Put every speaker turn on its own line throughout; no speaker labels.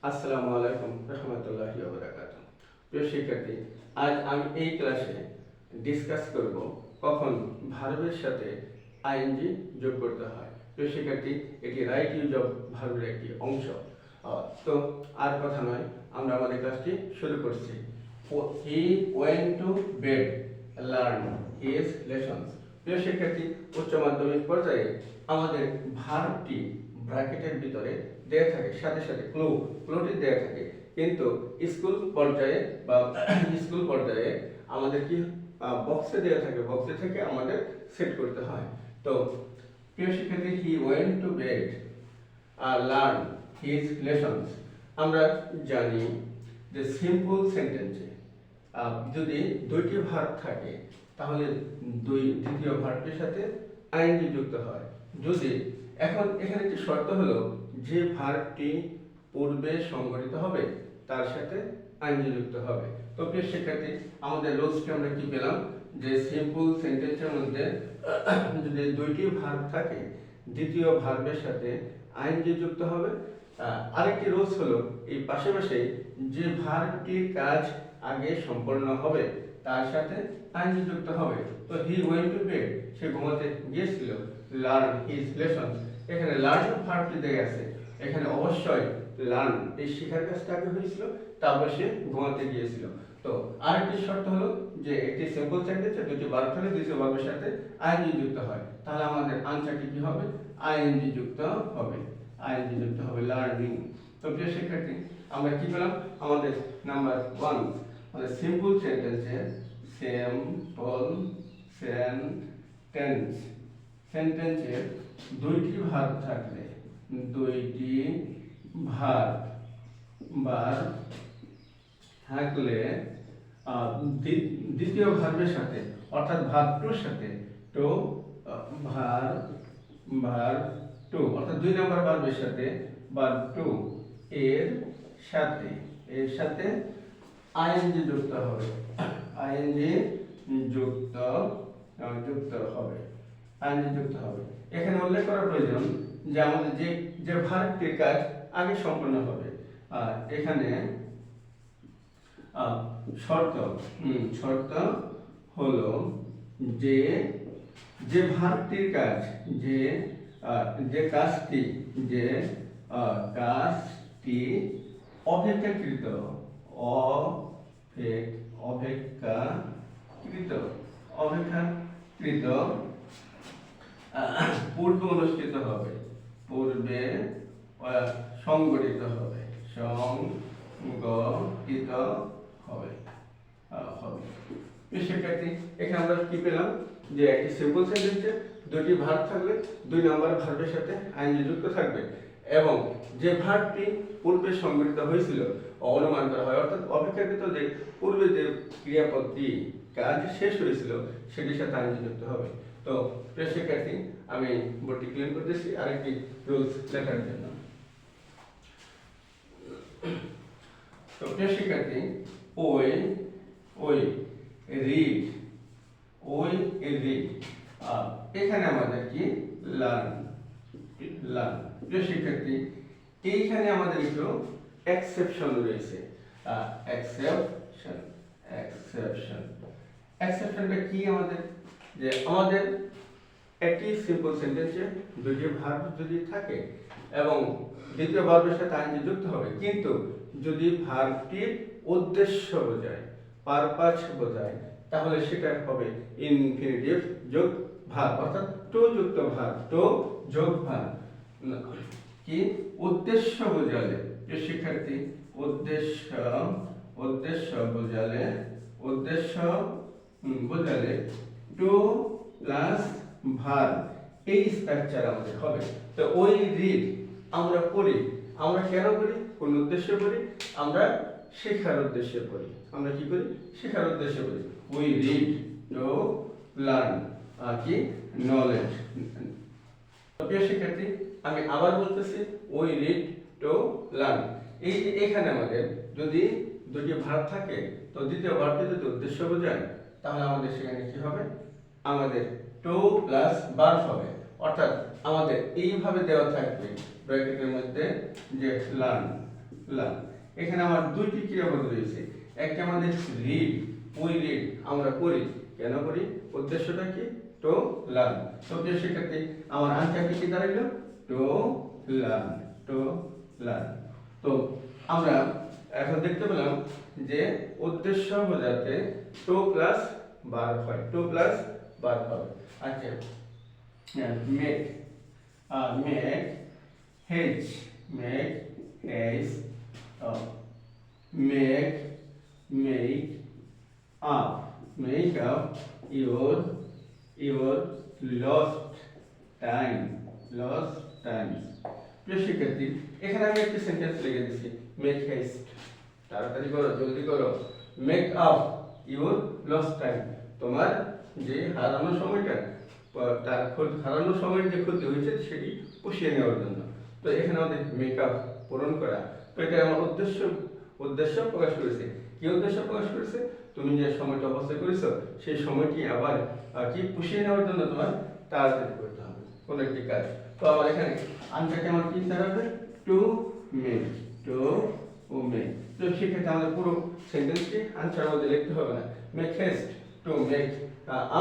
আসসালামু আলাইকুম রহমতুল্লাহি ওয়া বারাকাতুহু। প্রিয় শিক্ষার্থী, আজ আমি এই ক্লাসে ডিসকাস করব কখন ভার্বের সাথে আইএনজি যোগ করতে হয়। প্রিয় শিক্ষার্থী, এটি রাইট ইউজ অফ ভার্বের একটি অংশ। তো আর কথা নয়, আমরা আমাদের ক্লাসটি শুরু করছি। He went to bed learn his lessons. প্রিয় শিক্ষার্থী, উচ্চ মাধ্যমিক পর্যায়ে আমাদের ভার্বটি ব্র্যাকেটের ভিতরে দেয়া থাকে, সাথে সাথে ক্লুটি দেয়া থাকে, কিন্তু স্কুল পর্যায়ে আমাদের কি বক্সে দেয়া থাকে, বক্সে থেকে আমাদের সেট করতে হয়। তো প্রিয় শিক্ষার্থী, he went to bed learn his lessons. আমরা জানি যে সিম্পল সেন্টেন্সে যদি দুইটি ভার্ব থাকে তাহলে দ্বিতীয় ভার্বটির সাথে আইএনজি যুক্ত হয়। যদি এখানে একটি শর্ত হলো যে ভার্বটি পূর্বে সংগঠিত হবে তার সাথে আইএনজি যুক্ত হবে। তো প্রিয় শিক্ষার্থী, আমাদের রুলসটি আমরা কি পেলাম যে সিম্পল সেন্টেন্সের মধ্যে যদি দুইটি ভার্ব থাকে দ্বিতীয় ভার্বের সাথে আইএনজি যুক্ত হবে। আরেকটি রুলস হলো এই পাশাপাশি যে ভার্বটির কাজ আগে সম্পন্ন হবে তার সাথে আইএনজি যুক্ত হবে। তো হি ওয়েন্ট টু বেড, সে ঘুমাতে গিয়েছিল। লার্ন হিজ লেসনস, এখানে লার্ন ভার্বটি দেয়া আছে, এখানে অবশ্যই লার্ন এই শেখার কাজটা আগে হয়েছিল, তারপর সে ঘুমাতে গিয়েছিল। তো আরেকটি শর্ত হলো যে একটি সিম্পল সেন্টেন্সে দুটি ভার্ব থাকলে দ্বিতীয় ভার্বের সাথে আইএনজি যুক্ত হয়, তাহলে আমাদের আনসারটি কি হবে? আইএনজি যুক্ত হবে, আইএনজি যুক্ত হবে লার্নিং। তো প্রিয় শিক্ষার্থী, আমরা কি পেলাম? আমাদের নাম্বার 1 মানে সিম্পল সেন্টেন্সে দুইটি ভার্ব থাকলে দ্বিতীয় ভার্বের সাথে অর্থাৎ ভার্ব টুর সাথে ভার্ব টু অর্থাৎ 2 নম্বর ভার্বের সাথে ভার্ব টু এর সাথে আইএনজি যুক্ত হবে, আইএনজি যুক্ত হবে, আইএনজি যুক্ত হবে। এখানে উল্লেখ করা প্রয়োজন যে আমাদের যে ভার্বটির কাজ আগে সম্পন্ন হবে। আর এখানে শর্ত হলো যে ভার্বটির কাজ যে কাজটি অপেক্ষাকৃত পূর্বে অনুষ্ঠিত হবে, পূর্বে সংগঠিত হবে, শিক্ষার্থী, এখানে আমরা কি পেলাম যে একটি সিম্পল সেন্টেন্সে দুটি ভার্ব থাকলে 2 নম্বর ভার্বের সাথে আইএনজি যুক্ত থাকবে এবং যে ভার্বটি পূর্বে সংগঠিত হয়েছিল অনুমান করা হয়, অর্থাৎ অপেক্ষাকৃত যে পূর্বে যে ক্রিয়াপদটি কাজ শেষ হয়েছিল সেটির সাথে আইএনজি যুক্ত হবে। তো প্রিয় শিক্ষার্থী, আমি বোর্ডটি ক্লিন করতেছি আরেকটি রুলস লেখার জন্য। তো প্রিয় শিক্ষার্থী, রিড এখানে আমাদের কি লার্ন। প্রিয় শিক্ষার্থী, এইখানে আমাদের একটু এক্সেপশন রয়েছে। এক্সেপশনটা কি? আমাদের একটি সিম্পল সেন্টেন্সে দুটি ভার্ব যদি থাকে এবং দ্বিতীয় ভার্বের সাথে আইএনজি যুক্ত হবে, কিন্তু যদি ভার্বটির উদ্দেশ্য বোঝায়, পারপাস বোঝায়, তাহলে সেটা হবে ইনফিনিটিভ যোগ ভার্ব, অর্থাৎ টু যুক্ত ভার্ব, টু যোগ ভার্ব। কি উদ্দেশ্য বোঝালে শিক্ষার্থী, উদ্দেশ্য বোঝালে টু প্লাস ভার্ব, এই স্ট্রাকচার আমাদের হবে। তো ওই রিড আমরা পড়ি, আমরা কেন পড়ি? কোন উদ্দেশ্যে পড়ি? আমরা শেখার উদ্দেশ্যে পড়ি। আমরা কি করি? শেখার উদ্দেশ্যে পড়ি। উই রিড টু লার্ন কি নলেজ। প্রিয় শিক্ষার্থী, আমি আবার বলতেছি, উই রিড টু লার্ন। এই যে এখানে আমাদের যদি দুটি ভার্ব থাকে তো দ্বিতীয় ভার্বটি যদি উদ্দেশ্য বোঝায় তাহলে আমাদের সেখানে কি হবে? আমাদের টু প্লাস ভার্ব হবে, অর্থাৎ আমাদের এইভাবে দেওয়া থাকবে ব্র্যাকেটের মধ্যে যে লার্ন। এখানে আমার দুইটি ক্রিয়াপদ রয়েছে, একটা আমাদের রিড, উই রিড, আমরা পড়ি, কেন পড়ি, উদ্দেশ্যটা কি, টু লার্ন। তো প্রিয় শিক্ষার্থী আমার আনসারটি কি দাঁড়াইলো, টু লার্ন, টু লার্ন। তো আমরা এখন দেখতে পেলাম যে উদ্দেশ্য বোঝাতে টু প্লাস ভার্ব হয়, টু প্লাস ভার্ব হবে। আচ্ছা, make, make hedge, make hedge, make make up your lost time, প্রিয় শিক্ষার্থী এখানে আমি একটা সেন্টেন্স লিখে দিচ্ছি, মেক হেস্ট, তাড়াতাড়ি করো, জলদি করো, make up your lost time, তোমার যে হারানো সময়টা, তার হারানো সময়ের যে ক্ষতি হয়েছে সেটি পুষিয়ে নেওয়ার জন্য। তো এখানে আমাদের মেক আপ, পূরণ করা। তো এটা আমার উদ্দেশ্য প্রকাশ করেছে। কি উদ্দেশ্য প্রকাশ করেছে, তুমি যে সময়টা অপচয় করেছো সেই সময়টি আবার কি পুষিয়ে নেওয়ার জন্য তোমার তাড়াতাড়ি করতে হবে কোন একটি কাজ। তো আমার এখানে আনসারটি আমার কি দাঁড়াবে, টু মেক, টু মেক। তো সেক্ষেত্রে আমাদের পুরো সেন্টেন্সটি আনসার মধ্যে লিখতে হবে না, make heist to make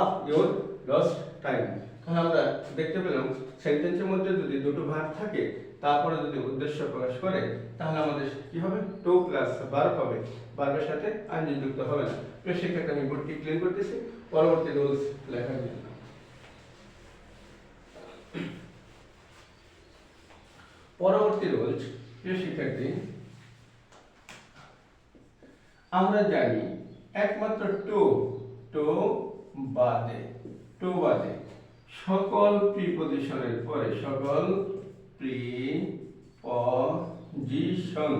up your lost time. তাহলে আমরা দেখতে পেলাম সেন্টেন্সের মধ্যে যদি দুটো ভার্ব থাকে তারপরে যদি উদ্দেশ্য প্রকাশ করে তাহলে আমাদের কি হবে, টু প্লাস ভার্ব হবে, ভার্বের সাথে আইনজি যুক্ত হবে না। তো সেক্ষেত্রে আমি বোর্ডটি ক্লিন করতেছি পরবর্তী রুলস লেখার জন্য। পরবর্তী রুলস, প্রিয় শিক্ষার্থী আমরা জানি একমাত্র টু বাদে সকল প্রিপজিশনের পরে, সকল প্রিপজিশন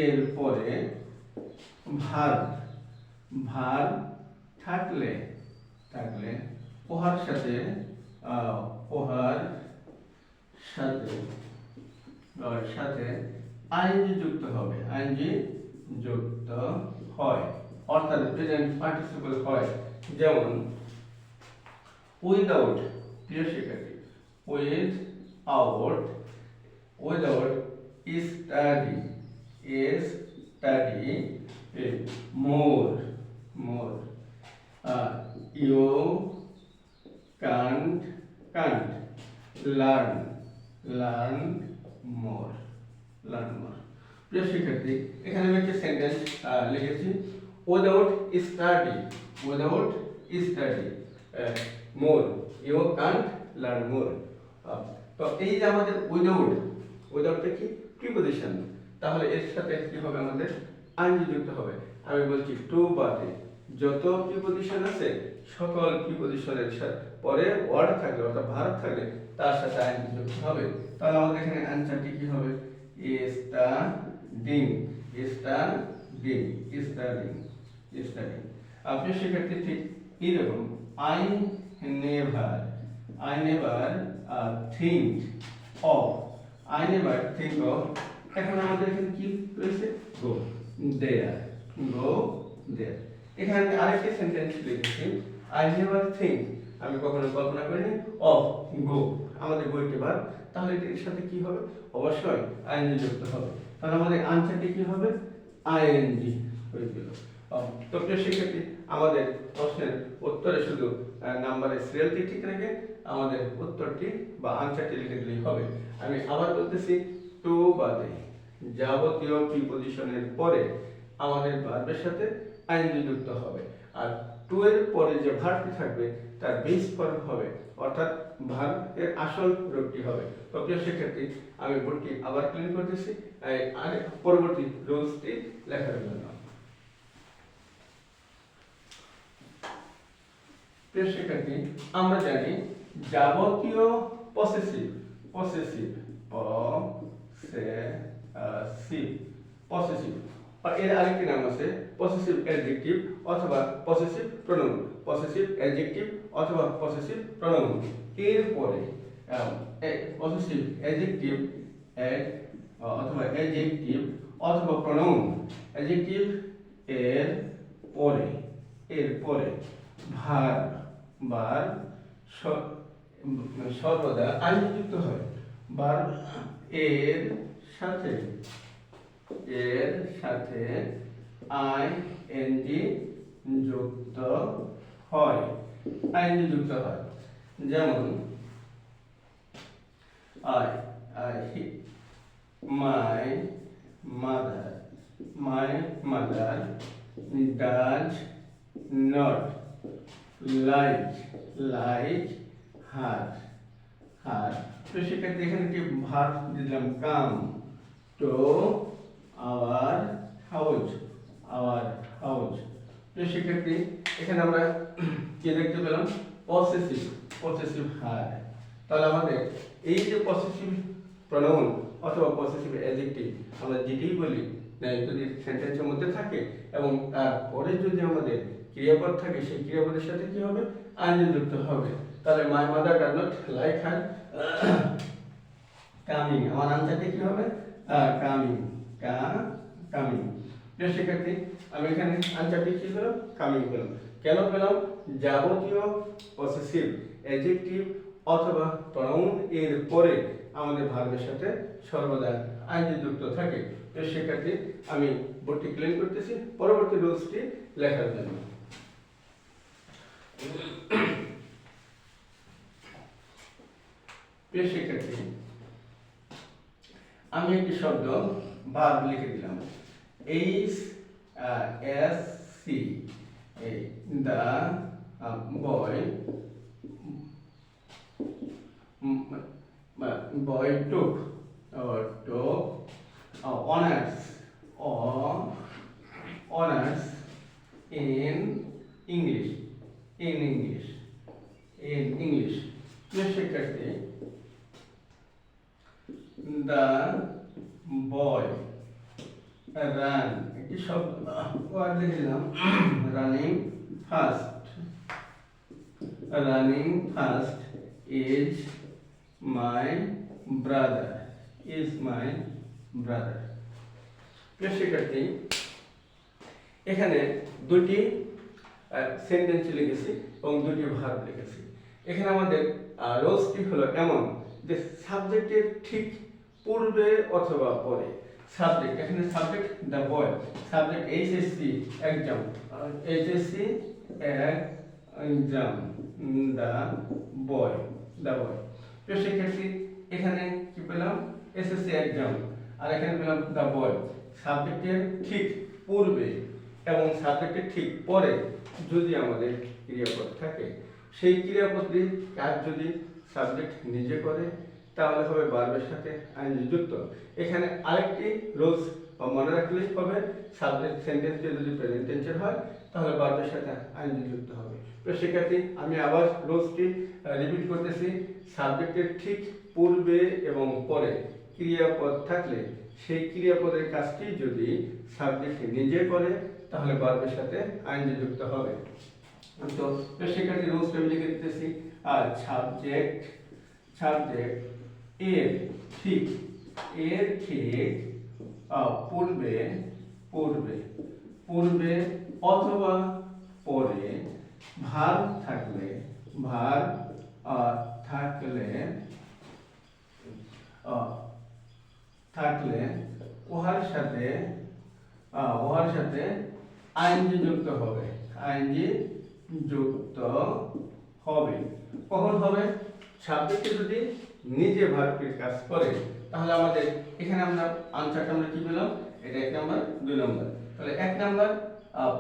এর পরে ভার্ব থাকলে ওহার সাথে আইনজি যুক্ত হবে, আইনজি যুক্ত হয়, অর্থাৎ প্রেজেন্ট পার্টিসিপল হয়। যেমন উইদাউট, প্রিয় শিক্ষার্থী without study more you can't learn more। প্রিয় শিক্ষার্থী এখানে আমি একটা সেন্টেন্স লিখেছি, without study more you can't learn more। তো এই যে আমাদের উইদাউটটা কি, প্রিপজিশন, তাহলে এর সাথে কি হবে, আমাদের আইনজি যুক্ত হবে। আমি বলছি টু বাদে যত প্রিপজিশন আছে সকল প্রিপজিশনের সাথে পরে ওয়ার্ড থাকলে অর্থাৎ ভার্ব থাকলে তার সাথে আইনজি যুক্ত হবে। তাহলে আমাদের এখানে আনসারটি কি হবে, স্টাডিং। আপনি শিক্ষার্থী ঠিক এরকম আই নেভার think of, এখন আমাদের এখানে কি রয়েছে, go there। এখানে আমি আরেকটি সেন্টেন্স লিখেছি, আই নেভার থিঙ্ক, আমি কখনো কল্পনা করিনি, অফ গো, আমাদের বইটি ভার্ব, তাহলে এর সাথে কি হবে, অবশ্যই আইএনজি যুক্ত হবে। তাহলে আমাদের আনসারটি কি হবে, আইএনজি হয়ে গেল। তো প্রিয় শিক্ষার্থী আমাদের প্রশ্নের উত্তরে শুধু নাম্বারের সিরিয়ালটি ঠিক রেখে আমাদের উত্তরটি বা আনসারটি লিখে দিলেই হবে। আমি আবার বলতেছি, টু বাদে যাবতীয় প্রিপজিশনের পরে আমাদের ভার্বের সাথে আইএনজি যুক্ত হবে, আর টু এর পরে যে ভার্বটি থাকবে তার বেস ফর্ম হবে, অর্থাৎ ভার্ব এর আসল রূপটি হবে। তো প্রিয় শিক্ষার্থী আমি বোর্ডটি আবার ক্লিন করতেছি আর পরবর্তী রুলসটি লেখার জন্য। প্রিয় শিক্ষার্থী আমরা জানি যাবতীয় পসেসিভ এর আরেকটি নাম আছে পসেসিভ অ্যাডজেক্টিভ অথবা পসেসিভ প্রোনাউন, এর পরে পসেসিভ অ্যাডজেক্টিভ অথবা প্রোনাউন, অ্যাডজেক্টিভ এর পরে ভার্ব সর্বদা আইনজি যুক্ত হয়। ভার্ব এর সাথে আইএনজি যুক্ত হয়, আইএনজি যুক্ত হয়। যেমন my mother does not like her। তো সেক্ষেত্রে এখানে কি ভার্ব দিলাম, কাম টু আওয়ার হাউস। তো সেক্ষেত্রে এখানে আমরা কি দেখতে পেলাম, পসেসিভ ভার্ব। তাহলে আমাদের এই যে পসেসিভ প্রনাউন অথবা পসেসিভ অ্যাডজেক্টিভ আমরা যেটাই বলি যদি সেন্টেন্সের মধ্যে থাকে এবং তারপরে যদি আমাদের ক্রিয়াপদ থাকে, সেই ক্রিয়াপদের সাথে কি হবে, আইএনজি যুক্ত হবে। তাহলে my mother does not like her coming, আমার আনসারটা কি হবে, কামিং। সেক্ষেত্রে আমি এখানে আনসারটি কি পেলাম, কামিং পেলাম। কেন পেলাম, যাবতীয় পসেসিভ অ্যাডজেক্টিভ অথবা প্রনাউন এর পরে আমাদের ভার্বের সাথে সর্বদা আইএনজি যুক্ত থাকে। তো সেক্ষেত্রে আমি বোর্ডটি ক্লিন করতেছি পরবর্তী রুলসটি লেখার জন্য। সেক্ষেত্রে আমি একটি শব্দ ভার্ব লিখে দিলাম, HSC, the boy took honors in English। সেক্ষেত্রে the boy ran, একটি শব্দ ওয়ার্ড লিখে দিলাম, running fast is my brother। সেক্ষেত্রে এখানে দুটি সেন্টেন্স লিখেছি এবং দুটি ভার্ব লিখেছি। এখানে আমাদের রোলসটি হলো এমন যে সাবজেক্টের ঠিক পূর্বে অথবা পরে, সাবজেক্ট এখানে subject the boy, subject HSC exam, the boy. তো সেক্ষেত্রে এখানে কি পেলাম, এসএসসি এক্সাম, আর এখানে পেলাম দ্য বয়। সাবজেক্টের ঠিক পূর্বে এবং সাবজেক্টের ঠিক পরে যদি আমাদের ক্রিয়াপদ থাকে, সেই ক্রিয়াপদটির কাজ যদি সাবজেক্ট নিজে করে তাহলে হবে ভার্বের সাথে আইএনজি যুক্ত। এখানে আরেকটি রুলস মনে রাখলেই হবে, সাবজেক্ট সেন্টেন্সটি যদি প্রেজেন্ট টেন্সের হয় তাহলে ভার্বের সাথে আইএনজি যুক্ত হবে। তো সেক্ষেত্রে আমি আবার রুলসটি রিপিট করতেছি, সাবজেক্টের ঠিক পূর্বে এবং পরে ক্রিয়াপদ থাকলে সেই ক্রিয়াপদের কাজটি যদি সাবজেক্ট নিজে করে তাহলে ভার্বের সাথে আইএনজি যুক্ত হবে। তো সেক্ষেত্রে রুলসটা আমি লিখে দিতেছি, আর সাবজেক্ট এর ঠিক পূর্বে অথবা পরে ভার্ব থাকলে উহার সাথে আইএনজি যুক্ত হবে। কখন হবে, সাবজেক্টে যদি নিজে ভার্বের কাজ করে তাহলে আমাদের এখানে আমরা আনসারটা আমরা কি পেলাম, এটা 1 নাম্বার 2 নাম্বার। তাহলে 1 নাম্বার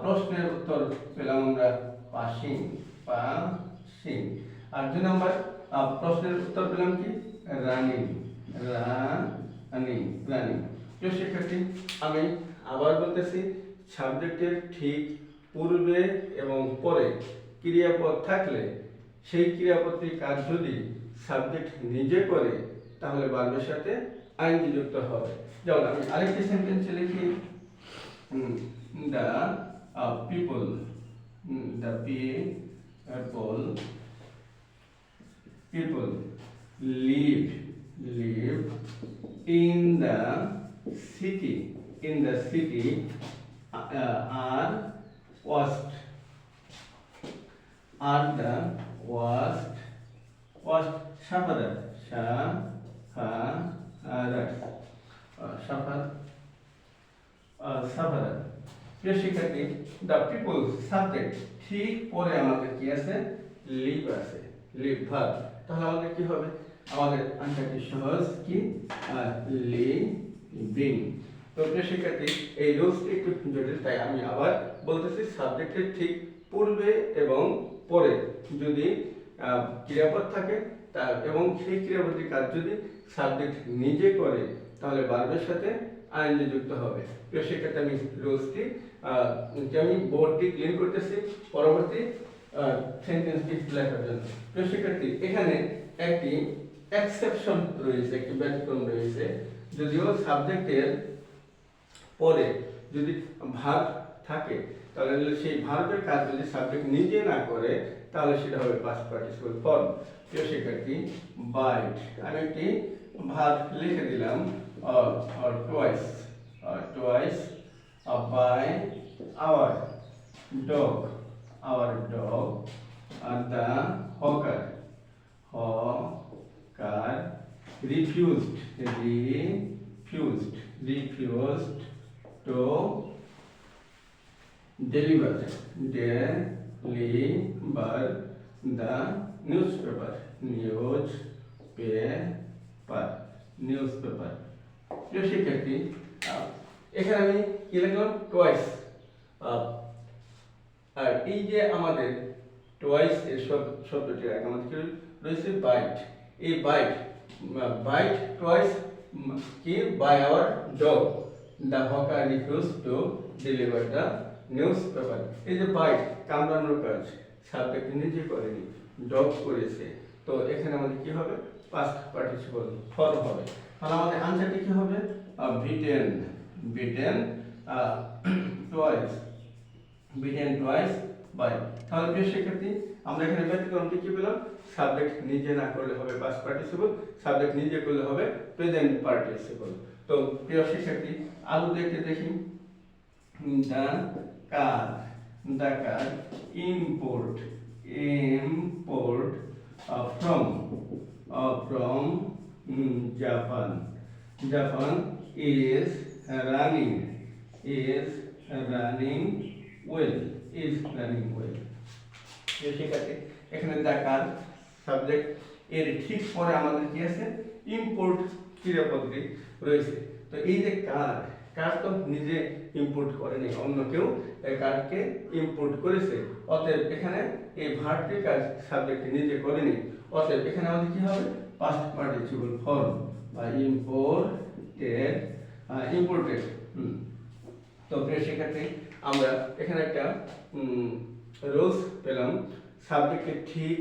প্রশ্নের উত্তর পেলাম আমরা পাসিং, আর 2 নাম্বার প্রশ্নের উত্তর পেলাম কি, রানিং। তো সেক্ষেত্রে আমি আবার বলতেছি, সাবজেক্টের ঠিক পূর্বে এবং পরে ক্রিয়াপদ থাকলে সেই ক্রিয়াপদটির কাজ যদি সাবজেক্ট নিজে করে তাহলে ভার্বের সাথে আইএনজি যুক্ত হবে। যেমন আমি আরেকটি সেন্টেন্স লিখি, the people live in the city are the worst sufferer, writes suffer sufferer. প্রিয় শিক্ষার্থী, দ্য পিপল সাবজেক্ট ঠিক পরে আমাদের কি আছে, লিভ আছে, লিভ ভার্ব। তাহলে আমাদের কি হবে, আমাদের আনসারটি সহজ কি, লিভিং। তো প্রিয় শিক্ষার্থী, এই রুলসটি একটু জটিল, তাই আমি আবার বলতেছি, সাবজেক্টের ঠিক পূর্বে এবং পরে যদি ক্রিয়াপদ থাকে এবং সেই ক্রিয়াপদের কাজ যদি সাবজেক্ট নিজে করে, তাহলে ভার্বের সাথে আইএনজি যুক্ত হবে। প্রিয় শিক্ষার্থী, আমি রুলসটি আমি বোর্ডটি ক্লিন করতেছি পরবর্তী সেন্টেন্সটি লেখার জন্য। প্রিয় শিক্ষার্থী, এখানে একটি এক্সেপশন রয়েছে, একটি ব্যতিক্রম রয়েছে। যদিও সাবজেক্টের পরে যদি ভার্ব থাকে, তাহলে সেই ভার্বের কাজ যদি সাবজেক্ট নিজে না করে, তাহলে সেটা হবে পাস্ট পার্টিসিপল ফর্ম। প্রিয় শিক্ষার্থী, বাইট, আমি একটি ভার্ব লিখে দিলাম, or twice by our dog, and the hawker refused to deliver the newspaper. প্রিয় শিক্ষার্থী, এখানে আমি কি লিখলাম, টোয়াইস। আর এই যে আমাদের টোয়াইস এর শব্দটির আগে আমাদের কি রয়েছে, বাইট। এই বাইট টোয়াইস কি, by our dog the hawker refuse to deliver the newspaper. এই যে বাইট, কামড়ানোর কাজ সাবজেক্ট নিজে করেনি, ডগ করেছে। তো এখানে আমাদের কি হবে, পাস্ট পার্টিসিপল ফর্ম হবে। তাহলে আমাদের আনসারটি কি হবে, বিটেন টুয়াইস বাই। তাহলে প্রিয় শিক্ষার্থী, আমরা এখানে ব্যতিক্রমটি কি পেলাম, সাবজেক্ট নিজে না করলে হবে পাস্ট পার্টিসিপল, সাবজেক্ট নিজে করলে হবে প্রেজেন্ট পার্টিসিপল। তো প্রিয় শিক্ষার্থী, আলু দেখতে দেখি, the car import from Japan is running well. শিক্ষার্থী, এখানে দ্য কার সাবজেক্ট, এর ঠিক পরে আমাদের কি আছে, ইম্পোর্ট ক্রিয়াপদটি রয়েছে। তো এই যে কার তো নিজে ইম্পোর্ট করেনি, অন্য কেউ কারকে ইম্পোর্ট করেছে। অতএব এখানে এই ভার্বটির কাজ সাবজেক্ট নিজে করেনি। অতএব এখানে আমাদের কি হবে, পাস্ট পার্টিসিপল ফর্ম বা ইম্পোর্টেড। তো প্রিয় শিক্ষার্থী, আমরা এখানে একটা রুলস পেলাম, সাবজেক্টের ঠিক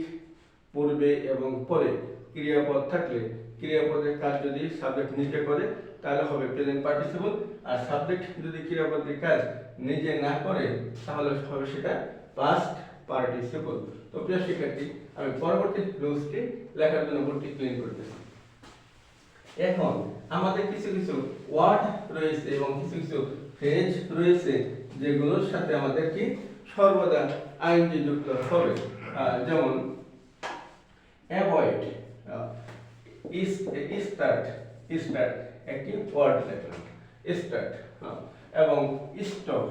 পূর্বে এবং পরে ক্রিয়াপদ থাকলে, ক্রিয়াপদের কাজ যদি সাবজেক্ট নিজে করে, তাহলে হবে প্রেজেন্ট পার্টিসিপল। আর সাবজেক্ট যদি ক্রিয়াপদের কাজ নিজে না করে, তাহলে হবে সেটা পাস্ট পার্টিসিপল। তো প্রিয় শিক্ষার্থী, আমি পরবর্তী রুলসটি লেখার জন্য বোর্ডটি ক্লিন করতেছি। এখন আমাদের কিছু কিছু ওয়ার্ড রয়েছে এবং কিছু কিছু ফ্রেজ রয়েছে, যেগুলোর সাথে আমাদের কি সর্বদা আইএনজি যুক্ত হবে। যেমন অ্যাভয়েড, স্টার্ট একটি ওয়ার্ড লিখলাম, স্টার্ট, এবং স্টপ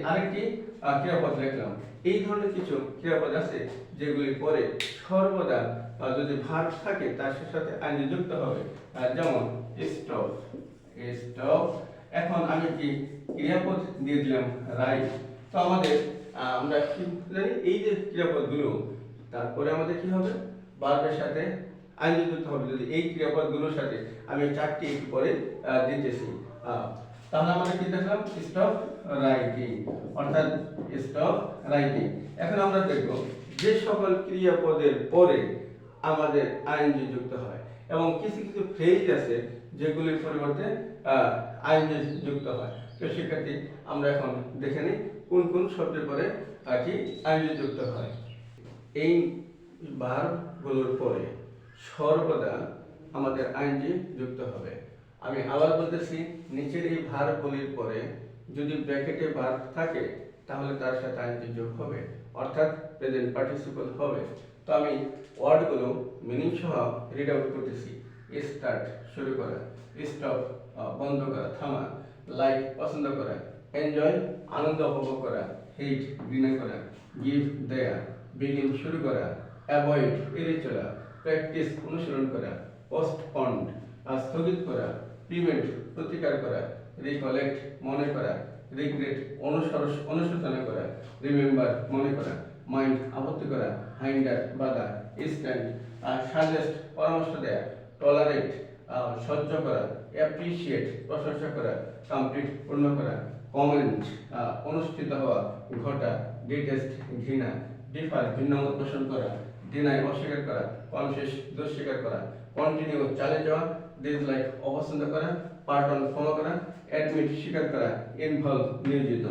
আরেকটি ক্রিয়াপদ লিখলাম। এই ধরনের কিছু ক্রিয়াপদ আছে যেগুলি পরে সর্বদা যদি ভার্ব থাকে তার সাথে আইএনজি যুক্ত হবে। যেমন স্টপ। এখন আমি কি ক্রিয়াপদ দিয়ে দিলাম, রাইট। তো আমাদের আমরা কি জানি, এই যে ক্রিয়াপদগুলো তারপরে আমাদের কি হবে, ভার্বের সাথে আইএনজি যুক্ত হবে। যদি এই ক্রিয়াপদগুলোর সাথে আমি চারটি একটু পরে দিতেছি, তাহলে আমরা কি দেখলাম, স্টপ রাইটিং, অর্থাৎ স্টপ রাইটিং। এখন আমরা দেখব যে সকল ক্রিয়াপদের পরে আমাদের আইএনজি যুক্ত হয়, এবং কিছু কিছু ফ্রেজ আছে যেগুলির পরিবর্তে আইএনজি যুক্ত হয়। তো শিক্ষার্থী, আমরা এখন দেখে নিই কোন কোন শব্দের পরে কি আইএনজি যুক্ত হয়। এই ভার্বগুলোর পরে সর্বদা আমাদের আইএনজি যুক্ত হবে। আমি আবার বলতেছি, নিচের এই ভার্বগুলির পরে যদি ব্র্যাকেটে ভার্ব থাকে, তাহলে তার সাথে আইএনজি যোগ হবে, অর্থাৎ প্রেজেন্ট পার্টিসিপল হবে। তো আমি ওয়ার্ডগুলো মিনিং সহ রিড আউট করতেছি। স্টার্ট শুরু করা, স্টপ বন্ধ করা থামা, লাইক পছন্দ করা, এনজয় আনন্দ উপভোগ করা, হেট ঘৃণা করা, গিভ দেয়া, বিগিন শুরু করা, অ্যাভয়েড এড়িয়ে চলা, প্র্যাকটিস অনুসরণ করা, পোস্টপন্ড স্থগিত করা, প্রিভেন্ট প্রতিকার করা, রিকলেক্ট মনে করা, রিগ্রেট অনুশোচনা করা, রিমেম্বার মনে করা, মাইন্ড আপত্তি করা, হাইন্ডার বাধা, স্ট্যান্ড সাজেস্ট পরামর্শ দেয়া, টলারেট সহ্য করা, অ্যাপ্রিসিয়েট প্রশংসা করা, কমপ্লিট পূর্ণ করা, কমেন্ট অনুষ্ঠিত হওয়া ঘটা, ডিটেস্ট ঘৃণা, ডিফার ভিন্নমত পোষণ করা, ডিনাই অস্বীকার করা, কনফিউজ দুঃস্বীকার করা, কন্টিনিউ চালিয়ে যাওয়া, ডিসলাইক অপছন্দ করা, পার্টন ক্ষমা করা, অ্যাডমিট স্বীকার করা, ইনভলভ নিয়োজিত,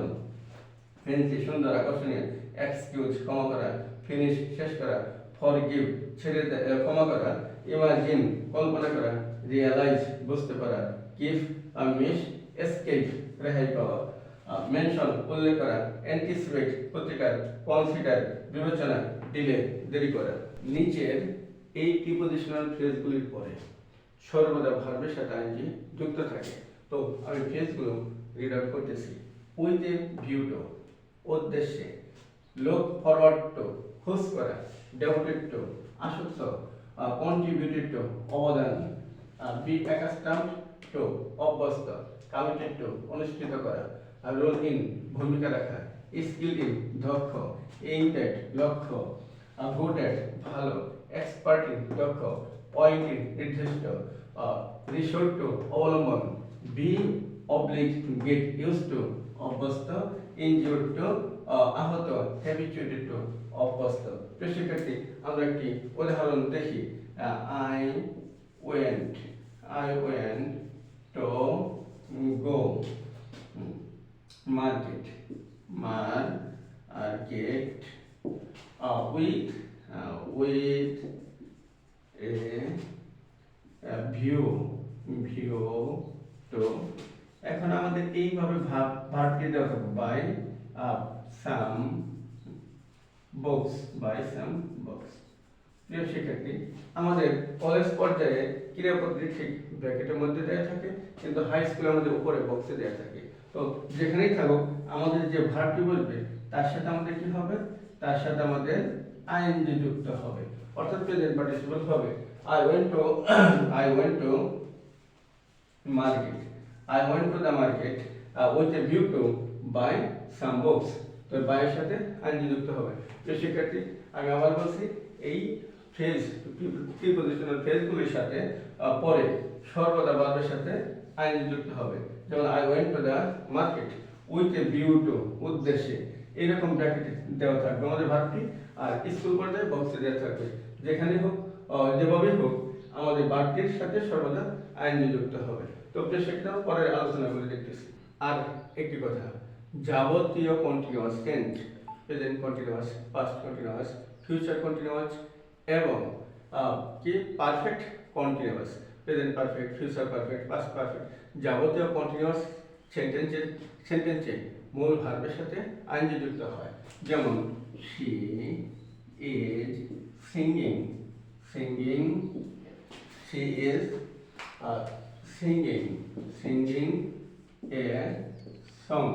ফেন্সি সুন্দর আকর্ষণীয়, এক্সকিউজ ক্ষমা করা, ফিনিশ শেষ করা, ফরগিভ ছেড়ে ক্ষমা করা, ইমাজিন কল্পনা করা, রিয়ালাইজ বুঝতে পারা, গিভ মিস এসকেপ রেহাই পাওয়া, মেনশন উল্লেখ করা, অ্যান্টিসিপেট প্রতিকার, কনসিডার বিবেচনা, ডিলে দেরি করা। নিচের এই প্রিপজিশনাল ফ্রেজগুলির পরে সর্বদা ভার্বের সাথে আইনজি যুক্ত থাকে। তো আমি ফ্রেজগুলো রিড আউট করতেছি। উইথ এ ভিউ টু উদ্দেশ্যে, লুক ফরওয়ার্ড টু খোঁজ করা, ডেভোটেড টু আসক্ত, কন্ট্রিবিউটেড টু অবদান, বি অ্যাকাস্টমড টু অভ্যস্ত, কমিটেড টু অনুষ্ঠিত করা, রোল ইন ভূমিকা রাখা, স্কিল ইন দক্ষ, এইমটেড লক্ষ্য, গুডেড ভালো, এক্সপার্ট ইন দক্ষ, পয়েন্ট ইন নির্দিষ্ট, রিসোর্ট টু অবলম্বন, be oblique get use to অভ্যস্ত, ইনজুর্ড টু আহত, হ্যাবিচুয়েটেড টু অভ্যস্ত। প্রিয় শিক্ষার্থী, আমরা একটি উদাহরণ দেখি। I went to go market with a view to। এখন আমাদের এইভাবে ভার্বটি দেওয়া থাকবে বাই some books, প্রিয় শিক্ষার্থী, আমাদের কলেজ পর্যায়ে ক্রিয়াপদটি ঠিক ব্র্যাকেটের মধ্যে দেওয়া থাকে, কিন্তু হাই স্কুলে আমাদের উপরে বক্সে দেওয়া থাকে। তো যেখানেই থাকুক আমাদের যে ভার্বটি বলবে তার সাথে আমাদের কি হবে, তার সাথে আমাদের আইএনজি যুক্ত হবে, অর্থাৎ প্রেজেন্ট পার্টিসিপল হবে। I went to market, I went to the market with a view to buy some books। তো বাই এর সাথে আইএনজি যুক্ত হবে। তো শিক্ষার্থী, আমি আবার বলছি, এই ফ্রেজ প্রিপজিশনাল ফ্রেজগুলির সাথে পরে সর্বদা ভার্বের সাথে আইএনজি যুক্ত হবে। যেমন I went to the market with a view to উদ্দেশ্যে, এরকম ব্র্যাকেটে দেওয়া থাকবে আমাদের ভার্বটি, আর স্কুল পর্যায়ে বক্সে দেওয়া থাকবে। যেখানেই হোক যেভাবেই হোক আমাদের ভার্বটির সাথে সর্বদা আইএনজি যুক্ত হবে। তো সেটা পরের আলোচনাগুলো দেখতেছি। আর একটি কথা, যাবতীয় continuous tense, present continuous, past continuous, future continuous এবং কি perfect continuous, present perfect, future perfect, past perfect, যাবতীয় কন্টিনিউয়াস সেন্টেন্সে মূল ভার্বের সাথে আইএনজি যুক্ত হয়। যেমন she is singing, she is singing a song।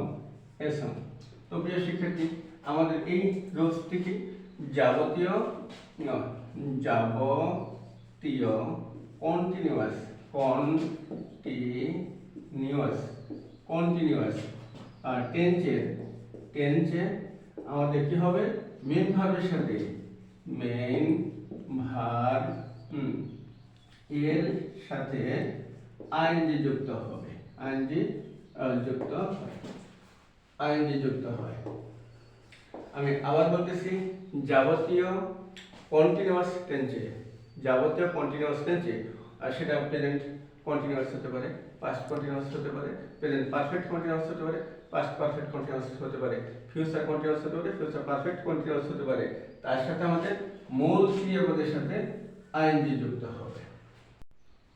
তো প্রিয় শিক্ষার্থী, আমাদের এই রুলসটি কি, যাবতীয় কন্টিনিউয়াস আর টেন্সে আমাদের কি হবে, মেইন ভার্বের সাথে মেইন ভার্ব এর সাথে আইএনজি যুক্ত হবে, আইএনজি যুক্ত হয়। আমি আবার বলতেছি, যাবতীয় কন্টিনিউয়াস টেন্সে সেটা প্রেজেন্ট কন্টিনিউয়াস হতে পারে, পাস্ট কন্টিনিউয়াস হতে পারে, প্রেজেন্ট পারফেক্ট কন্টিনিউয়াস হতে পারে, পাস্ট পারফেক্ট কন্টিনিউয়াস হতে পারে, ফিউচার কন্টিনিউয়াস হতে পারে, ফিউচার পারফেক্ট কন্টিনিউয়াস হতে পারে। তার সাথে আমাদের মূল ক্রিয়াপদের সাথে আইএনজি যুক্ত হবে।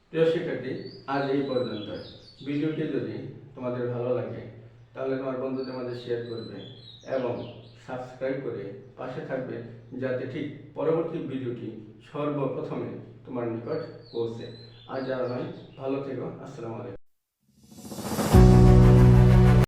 প্রিয় শিক্ষার্থী, আজ এই পর্যন্ত। ভিডিওটি যদি তোমাদের ভালো লাগে তাহলে তোমার বন্ধুদের মাঝে শেয়ার করবে এবং সাবস্ক্রাইব করে পাশে থাকবে, যাতে ঠিক পরবর্তী ভিডিওটি সর্বপ্রথমে তোমার নিকট পৌঁছে। আজ আর নয়, ভালো থেকো, আসসালামু আলাইকুম।